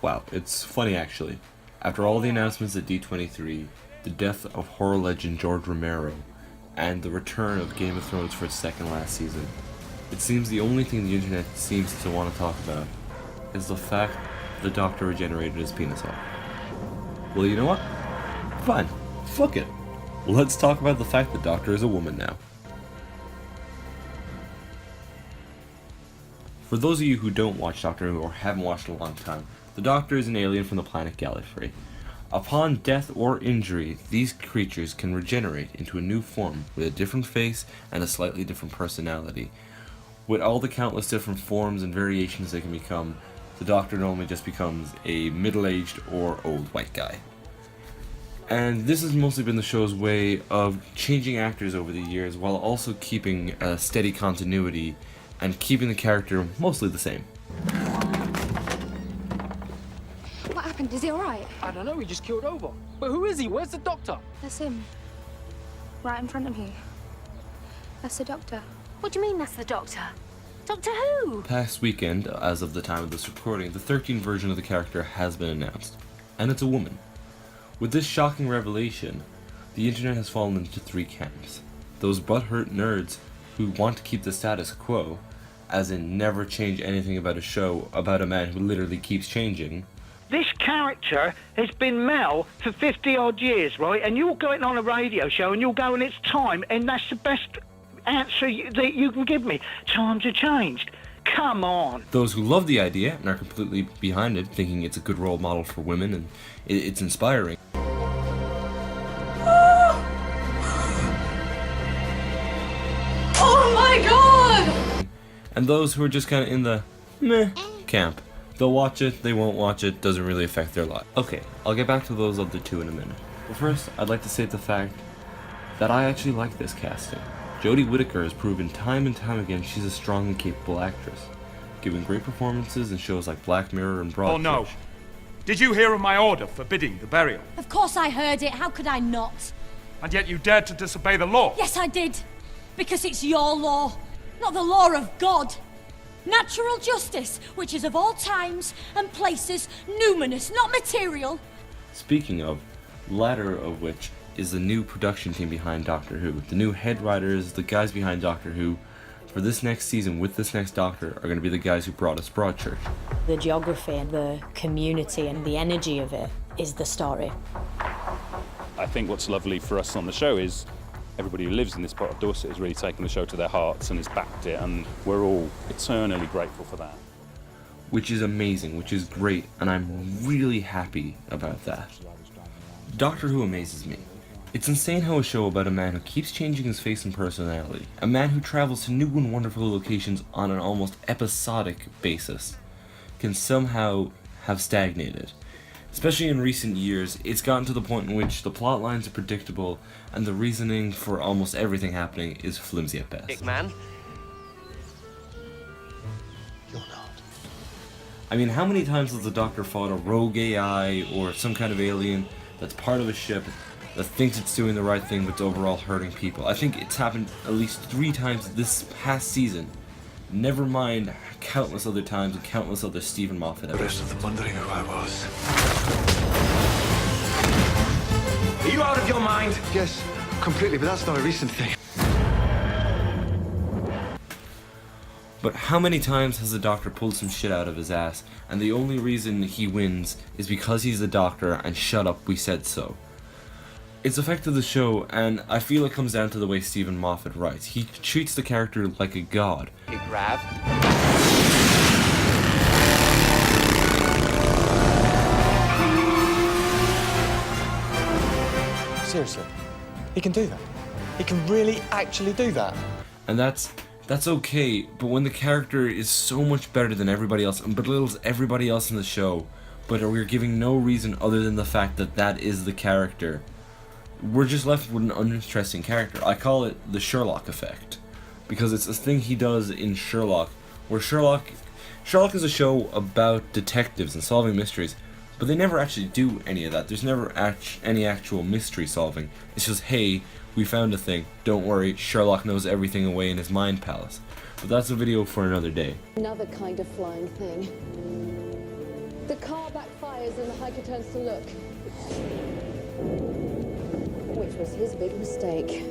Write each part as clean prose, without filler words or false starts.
Wow, it's funny actually. After all the announcements at D23, the death of horror legend George Romero, and the return of Game of Thrones for its second last season, it seems the only thing the internet seems to want to talk about is the fact the Doctor regenerated his penis off. Well, you know what? Fine. Fuck it. Let's talk about the fact the Doctor is a woman now. For those of you who don't watch Doctor Who or haven't watched in a long time, the Doctor is an alien from the planet Gallifrey. Upon death or injury, these creatures can regenerate into a new form with a different face and a slightly different personality. With all the countless different forms and variations they can become, the Doctor normally just becomes a middle-aged or old white guy. And this has mostly been the show's way of changing actors over the years while also keeping a steady continuity and keeping the character mostly the same. What happened? Is he alright? I don't know, he just killed over. But who is he? Where's the Doctor? That's him. Right in front of you. That's the Doctor. What do you mean that's the Doctor? Doctor Who? Past weekend, as of the time of this recording, the 13th version of the character has been announced, and it's a woman. With this shocking revelation, the internet has fallen into three camps. Those butthurt nerds who want to keep the status quo, as in never change anything about a show about a man who literally keeps changing. This character has been Mel for 50 odd years, right? And you'll go on a radio show and you'll go and it's time, and that's the best answer that you can give me. Times have changed. Come on. Those who love the idea and are completely behind it, thinking it's a good role model for women and it's inspiring. Oh my god! And those who are just kind of in the meh camp. They'll watch it, they won't watch it, doesn't really affect their life. Okay, I'll get back to those other two in a minute. But first, I'd like to state the fact that I actually like this casting. Jodie Whittaker has proven time and time again she's a strong and capable actress, giving great performances in shows like Black Mirror and Broadchurch. Oh no. Did you hear of my order forbidding the burial? Of course I heard it. How could I not? And yet you dared to disobey the law? Yes, I did. Because it's your law, not the law of God. Natural justice, which is of all times and places numinous, not material. Speaking of, latter of which is the new production team behind Doctor Who. The new head writers, the guys behind Doctor Who, for this next season with this next Doctor are going to be the guys who brought us Broadchurch. The geography and the community and the energy of it is the story. I think what's lovely for us on the show is everybody who lives in this part of Dorset has really taken the show to their hearts and has backed it, and we're all eternally grateful for that. Which is amazing, which is great, and I'm really happy about that. Doctor Who amazes me. It's insane how a show about a man who keeps changing his face and personality, a man who travels to new and wonderful locations on an almost episodic basis, can somehow have stagnated. Especially in recent years, it's gotten to the point in which the plot lines are predictable and the reasoning for almost everything happening is flimsy at best. Big man. I mean, how many times has the Doctor fought a rogue AI or some kind of alien that's part of a ship that thinks it's doing the right thing but's overall hurting people? I think it's happened at least 3 times this past season. Never mind countless other times and countless other Stephen Moffat episodes. The rest of them wondering who I was. Are you out of your mind? Yes, completely, but that's not a recent thing. But how many times has the Doctor pulled some shit out of his ass, and the only reason he wins is because he's the Doctor and shut up, we said so. It's affected the show, and I feel it comes down to the way Stephen Moffat writes. He treats the character like a god. Big grab. Seriously, he can do that. He can really actually do that. And that's okay, but when the character is so much better than everybody else and belittles everybody else in the show, but we're giving no reason other than the fact that that is the character, we're just left with an uninteresting character. I call it the Sherlock effect, because it's a thing he does in Sherlock, where Sherlock is a show about detectives and solving mysteries, but they never actually do any of that. There's never any actual mystery solving. It's just, hey, we found a thing, don't worry, Sherlock knows everything away in his mind palace. But that's a video for another day. Another kind of flying thing. The car backfires and the hiker turns to look. Which was his big mistake.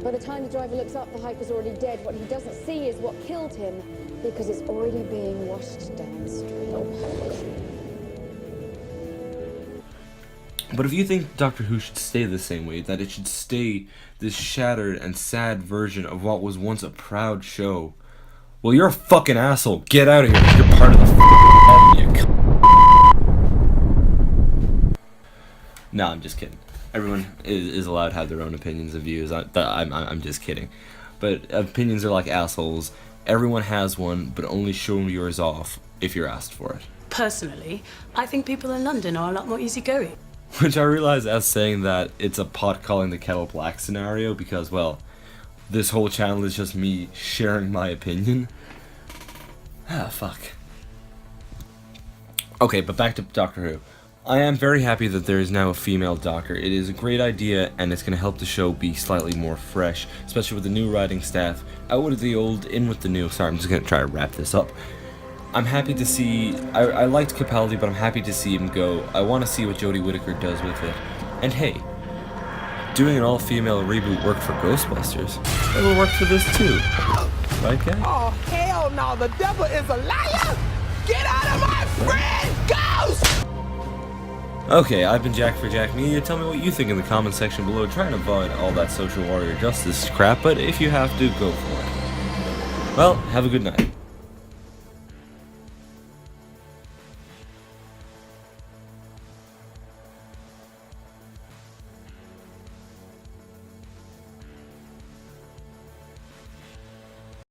By the time the driver looks up, the hiker's already dead. What he doesn't see is what killed him, because it's already being washed downstream. But if you think Doctor Who should stay the same way, that it should stay this shattered and sad version of what was once a proud show, well, you're a fucking asshole. Get out of here. You're part of the problem, you No, I'm just kidding. Everyone is allowed to have their own opinions and views. I'm just kidding. But opinions are like assholes. Everyone has one, but only show yours off if you're asked for it. Personally, I think people in London are a lot more easygoing. Which I realize as saying that it's a pot calling the kettle black scenario because, well, this whole channel is just me sharing my opinion. Ah, fuck. Okay, but back to Doctor Who. I am very happy that there is now a female Doctor. It is a great idea, and it's going to help the show be slightly more fresh, especially with the new writing staff. Out with the old, in with the new. Sorry, I'm just going to try to wrap this up. I'm happy to see... I liked Capaldi, but I'm happy to see him go. I want to see what Jodie Whittaker does with it. And hey, doing an all-female reboot worked for Ghostbusters. It will work for this too. Right, guys? Oh, hell no, the devil is a liar! Get out of my friend, Ghost! Okay, I've been Jack for Jack Media. Tell me what you think in the comment section below. Try and avoid all that social warrior justice crap, but if you have to, go for it. Well, have a good night.